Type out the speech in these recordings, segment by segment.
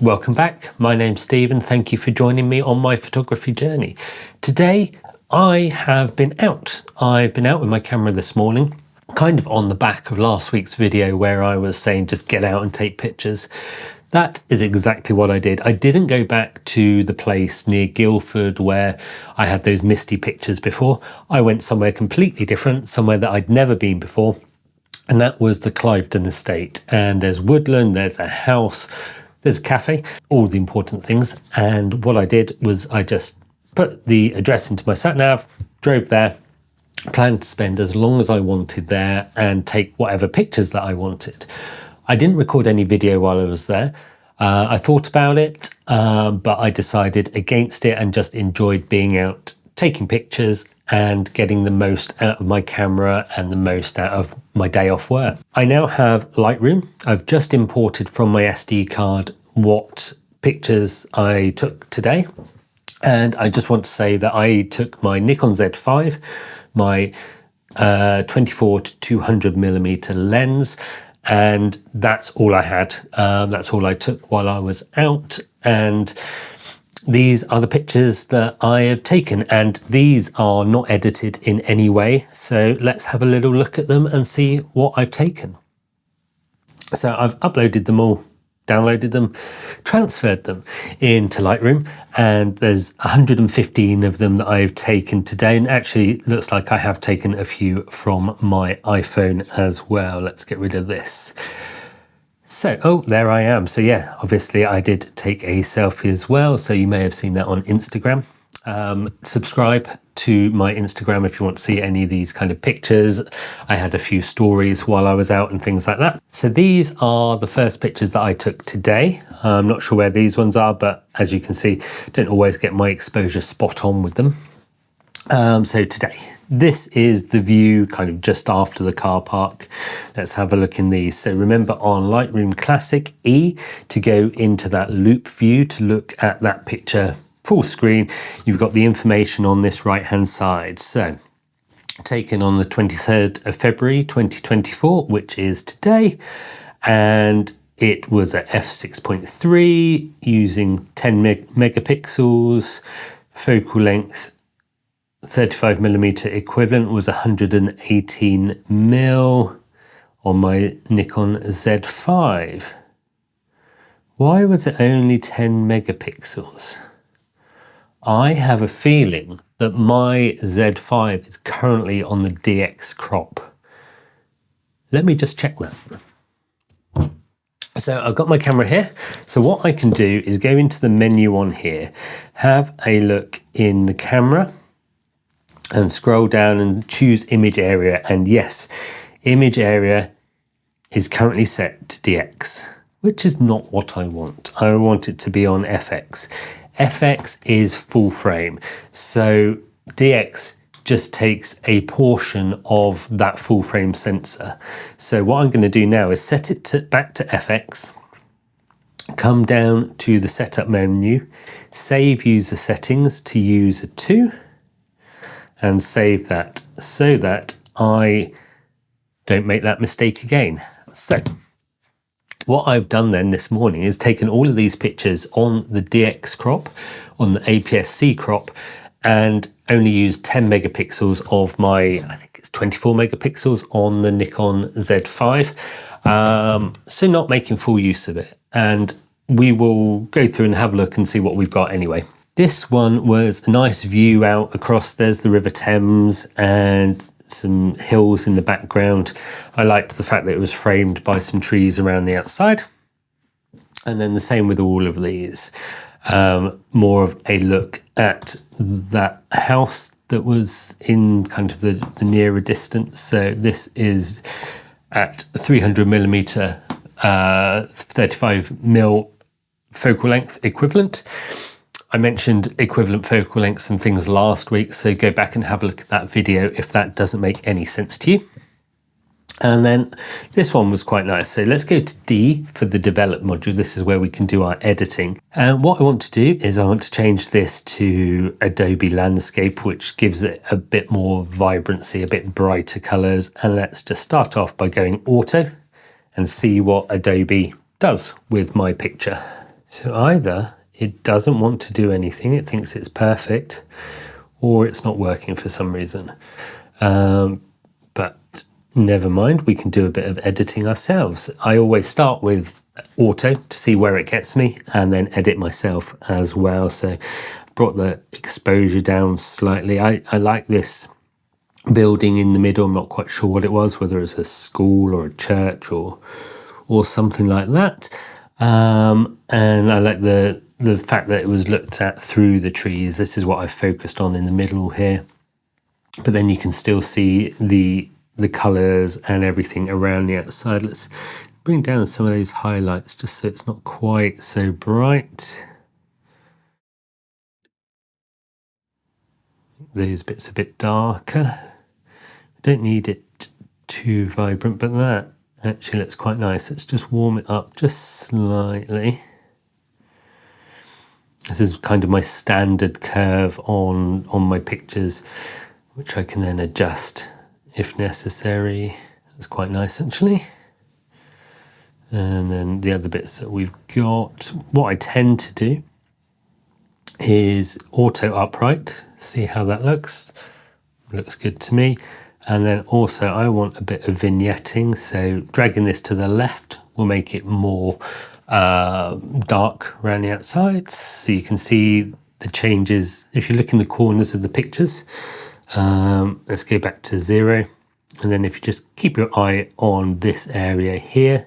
Welcome back. My name's Steve and thank you for joining me on my photography journey. Today I have been out. I've been out with my camera this morning, kind of on the back of last week's video where I was saying just get out and take pictures. That is exactly what I did. I didn't go back to the place near Guildford where I had those misty pictures before. I went somewhere completely different, somewhere that I'd never been before, and that was the Cliveden estate. And there's woodland, there's a house, there's a cafe, all the important things. And what I did was I just put the address into my sat nav, drove there, planned to spend as long as I wanted there and take whatever pictures that I wanted. I didn't record any video while I was there. I thought about it, but I decided against it and just enjoyed being out, taking pictures and getting the most out of my camera and the most out of my day off work. I now have Lightroom. I've just imported from my SD card what pictures I took today. And I just want to say that I took my Nikon Z5, my 24 to 200mm lens, and that's all I had. That's all I took while I was out. And these are the pictures that I have taken, and these are not edited in any way. So let's have a little look at them and see what I've taken. So I've uploaded them all, downloaded them, transferred them into Lightroom, and there's 115 of them that I've taken today, and actually looks like I have taken a few from my iPhone as well. Let's get rid of this. So, oh, there I am. So yeah, obviously I did take a selfie as well, so you may have seen that on Instagram. Subscribe to my Instagram if you want to see any of these kind of pictures. I had a few stories while I was out and things like that. So these are the first pictures that I took today. I'm not sure where these ones are, but as you can see, don't always get my exposure spot on with them. So today, this is the view kind of just after the car park. Let's have a look in these. So remember on Lightroom Classic E to go into that loop view to look at that picture full screen. You've got the information on this right hand side. So taken on the 23rd of February 2024, which is today, and it was at f6.3 using 10 megapixels, focal length 35mm equivalent was 118mm on my Nikon Z5. Why was it only 10 megapixels? I have a feeling that my Z5 is currently on the DX crop. Let me just check that. So I've got my camera here. So what I can do is go into the menu on here, have a look in the camera, and scroll down and choose image area. And yes, image area is currently set to DX, which is not what I want. I want it to be on FX. FX is full frame. So DX just takes a portion of that full frame sensor. So what I'm going to do now is set it back to FX, come down to the setup menu, save user settings to user 2, and save that so that I don't make that mistake again. So what I've done then this morning is taken all of these pictures on the DX crop, on the APS-C crop, and only used 10 megapixels of my, I think it's 24 megapixels on the Nikon Z5. So not making full use of it. And we will go through and have a look and see what we've got anyway. This one was a nice view out across, there's the River Thames and some hills in the background. I liked the fact that it was framed by some trees around the outside. And then the same with all of these. More of a look at that house that was in kind of the nearer distance. So this is at 300mm, 35mm focal length equivalent. I mentioned equivalent focal lengths and things last week, so go back and have a look at that video if that doesn't make any sense to you. And then this one was quite nice. So let's go to D for the develop module. This is where we can do our editing. And what I want to do is I want to change this to Adobe landscape, which gives it a bit more vibrancy, a bit brighter colors. And let's just start off by going auto and see what Adobe does with my picture. So either it doesn't want to do anything, it thinks it's perfect, or it's not working for some reason. But never mind, we can do a bit of editing ourselves. I always start with auto to see where it gets me and then edit myself as well. So brought the exposure down slightly. I like this building in the middle. I'm not quite sure what it was, whether it's a school or a church or something like that. And I like the fact that it was looked at through the trees. This is what I focused on in the middle here. But then you can still see the colours and everything around the outside. Let's bring down some of those highlights just so it's not quite so bright. Those bits a bit darker. Don't need it too vibrant, but that actually looks quite nice. Let's just warm it up just slightly. This is kind of my standard curve on my pictures, which I can then adjust if necessary. That's quite nice actually. And then the other bits that we've got, what I tend to do is auto upright, see how that looks. Looks good to me. And then also I want a bit of vignetting, so dragging this to the left will make it more dark around the outside, so you can see the changes if you look in the corners of the pictures. Let's go back to 0, and then if you just keep your eye on this area here,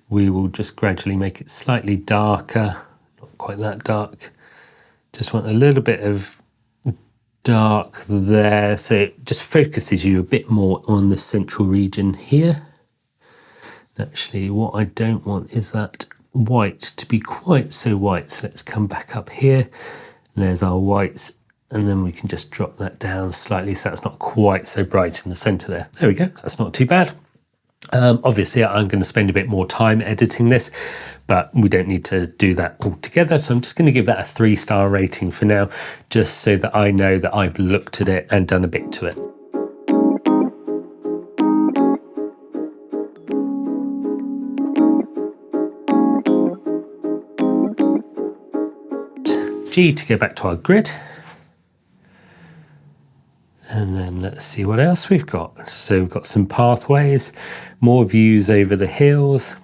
we will just gradually make it slightly darker, not quite that dark. Just want a little bit of dark there, so it just focuses you a bit more on the central region here. Actually, what I don't want is that white to be quite so white, so let's come back up here, and there's our whites, and then we can just drop that down slightly so that's not quite so bright in the center there. There we go, that's not too bad. Obviously I'm going to spend a bit more time editing this, but we don't need to do that all together, so I'm just going to give that a 3-star rating for now, just so that I know that I've looked at it and done a bit to it. G to go back to our grid. And then let's see what else we've got. So we've got some pathways, more views over the hills.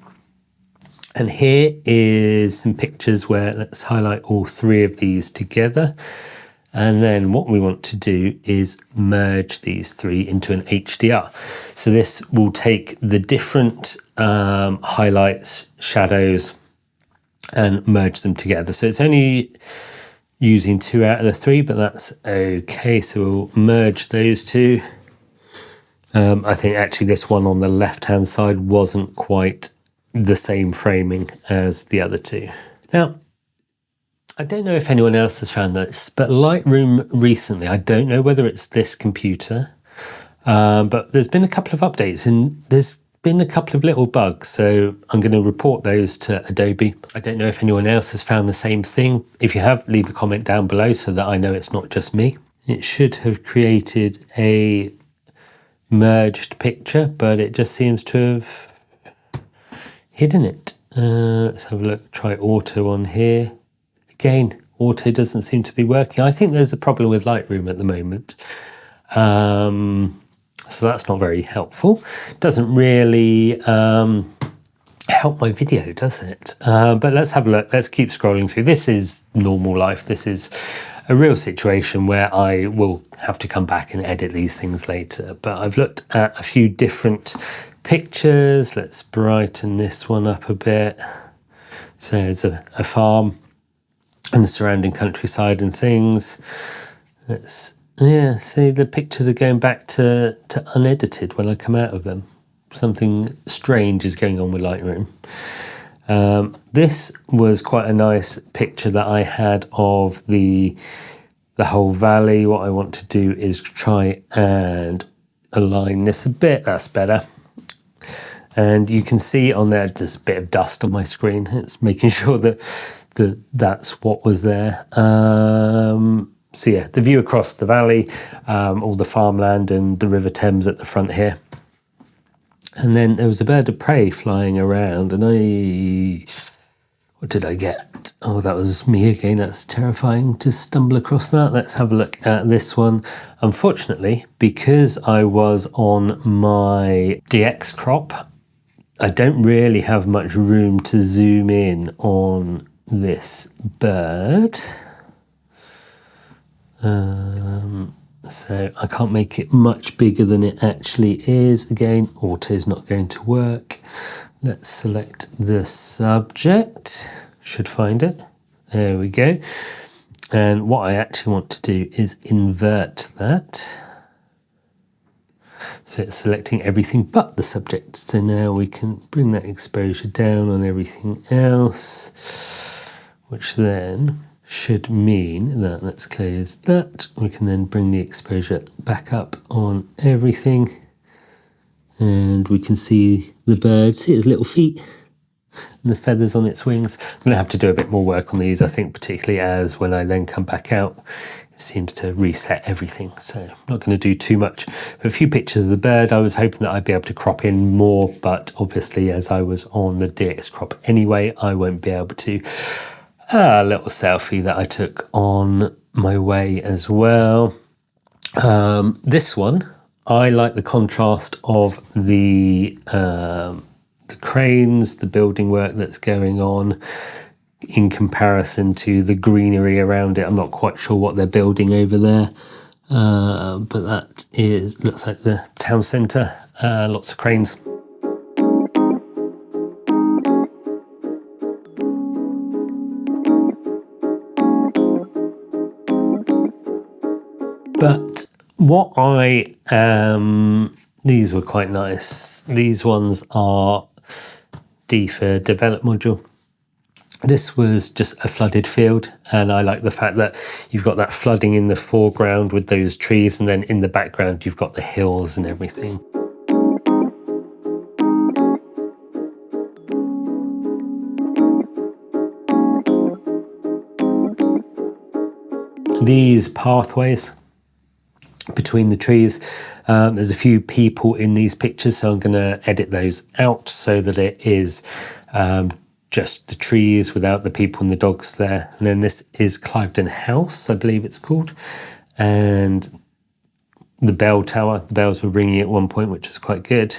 And here is some pictures where let's highlight all 3 of these together. And then what we want to do is merge these 3 into an HDR. So this will take the different highlights, shadows, and merge them together. So it's only using 2 out of the 3, but that's okay. So we'll merge those 2. I think actually this one on the left-hand side wasn't quite the same framing as the other 2. Now, I don't know if anyone else has found this, but Lightroom recently, I don't know whether it's this computer, but there's been a couple of updates and there's been a couple of little bugs, so I'm going to report those to Adobe. I don't know if anyone else has found the same thing. If you have, leave a comment down below so that I know it's not just me. It should have created a merged picture, but it just seems to have hidden it. Let's have a look, try auto on here. Again, auto doesn't seem to be working. I think there's a problem with Lightroom at the moment. So that's not very helpful. Doesn't really help my video, does it? But let's have a look. Let's keep scrolling through. This is normal life. This is a real situation where I will have to come back and edit these things later. But I've looked at a few different pictures. Let's brighten this one up a bit. So it's a farm and the surrounding countryside and things. Yeah, see, the pictures are going back to unedited when I come out of them. Something strange is going on with Lightroom. This was quite a nice picture that I had of the whole valley. What I want to do is try and align this a bit. That's better. And you can see on there just a bit of dust on my screen. It's making sure that that's what was there. So yeah, the view across the valley, all the farmland and the River Thames at the front here. And then there was a bird of prey flying around and what did I get? Oh, that was me again. That's terrifying to stumble across that. Let's have a look at this one. Unfortunately, because I was on my DX crop, I don't really have much room to zoom in on this bird. So I can't make it much bigger than it actually is. Again, auto is not going to work. Let's select the subject. Should find it. There we go. And what I actually want to do is invert that. So it's selecting everything but the subject. So now we can bring that exposure down on everything else, which then should mean that, let's close that, we can then bring the exposure back up on everything, and we can see the bird, see its little feet and the feathers on its wings. I'm going to have to do a bit more work on these, I think, particularly as when I then come back out, it seems to reset everything. So I'm not going to do too much. But a few pictures of the bird, I was hoping that I'd be able to crop in more, but obviously as I was on the DX crop anyway, I won't be able to. A little selfie that I took on my way as well. This one, I like the contrast of the cranes, the building work that's going on in comparison to the greenery around it. I'm not quite sure what they're building over there, but that looks like the town centre, lots of cranes. But what these were quite nice. These ones are D for develop module. This was just a flooded field, and I like the fact that you've got that flooding in the foreground with those trees, and then in the background you've got the hills and everything. These pathways between the trees, there's a few people in these pictures, so I'm going to edit those out so that it is just the trees without the people and the dogs there. And then this is Cliveden House, I believe it's called, and the bell tower. The bells were ringing at one point, which was quite good.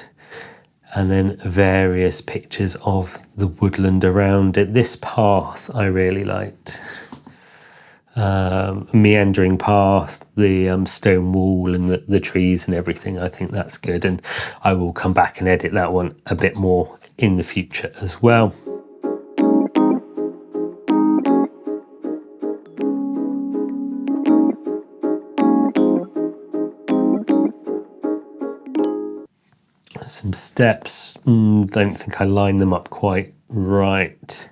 And then various pictures of the woodland around it. This path I really liked. Meandering path, the stone wall and the trees and everything. I think that's good, and I will come back and edit that one a bit more in the future as well. Some steps, don't think I lined them up quite right.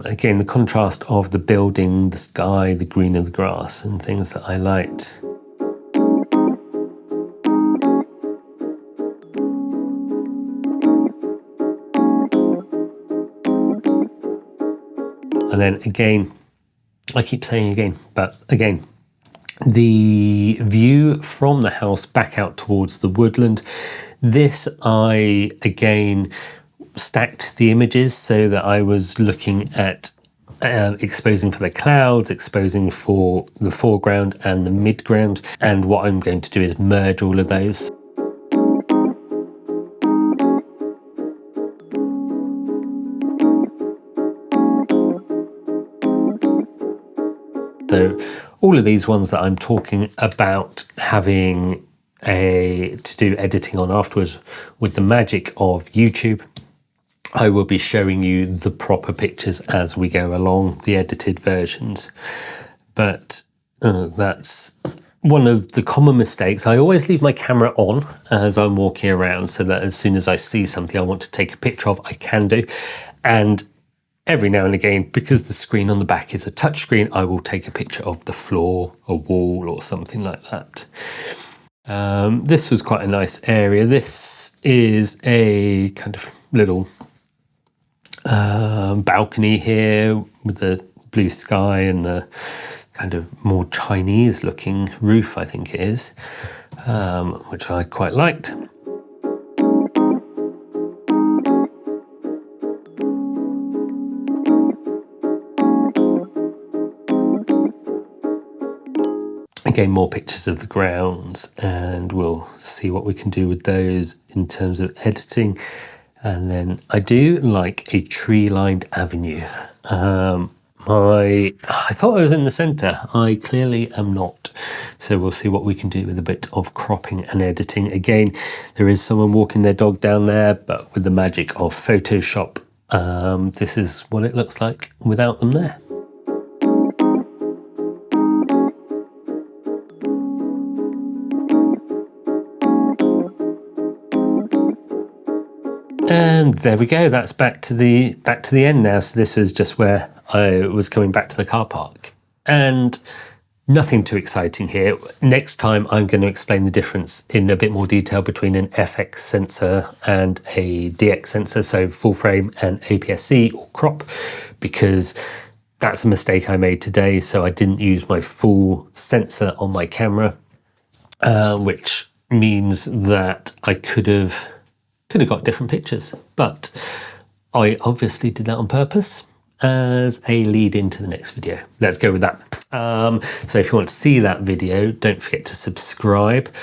Again, the contrast of the building, the sky, the green of the grass, and things that I liked. And then again, I keep saying again, but again, the view from the house back out towards the woodland. This, I again stacked the images so that I was looking at exposing for the clouds, exposing for the foreground and the midground, and what I'm going to do is merge all of those. So all of these ones that I'm talking about having to do editing on afterwards, with the magic of YouTube, I will be showing you the proper pictures as we go along, the edited versions. But that's one of the common mistakes. I always leave my camera on as I'm walking around so that as soon as I see something I want to take a picture of, I can do. And every now and again, because the screen on the back is a touch screen, I will take a picture of the floor, a wall or something like that. This was quite a nice area. This is a kind of little balcony here with the blue sky and the kind of more Chinese looking roof, I think it is, which I quite liked. Again, more pictures of the grounds, and we'll see what we can do with those in terms of editing. And then I do like a tree-lined avenue. I thought I was in the center. I clearly am not. So we'll see what we can do with a bit of cropping and editing. Again, there is someone walking their dog down there, but with the magic of Photoshop, this is what it looks like without them there. And there we go. That's back to the end now. So this was just where I was coming back to the car park, and nothing too exciting here. Next time I'm going to explain the difference in a bit more detail between an FX sensor and a DX sensor, so full frame and APS-C or crop, because that's a mistake I made today. So I didn't use my full sensor on my camera, which means that I could have got different pictures, but I obviously did that on purpose as a lead into the next video. Let's go with that. So if you want to see that video, don't forget to subscribe.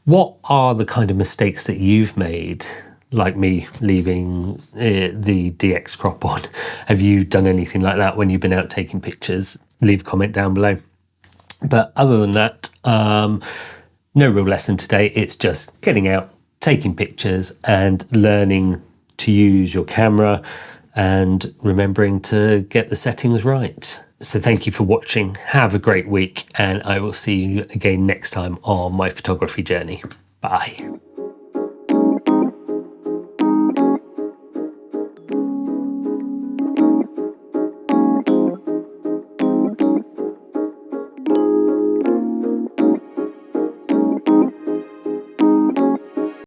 What are the kind of mistakes that you've made, like me leaving the DX crop on? Have you done anything like that when you've been out taking pictures? Leave a comment down below. But other than that, no real lesson today. It's just getting out, taking pictures and learning to use your camera and remembering to get the settings right. So thank you for watching. Have a great week, and I will see you again next time on my photography journey. Bye.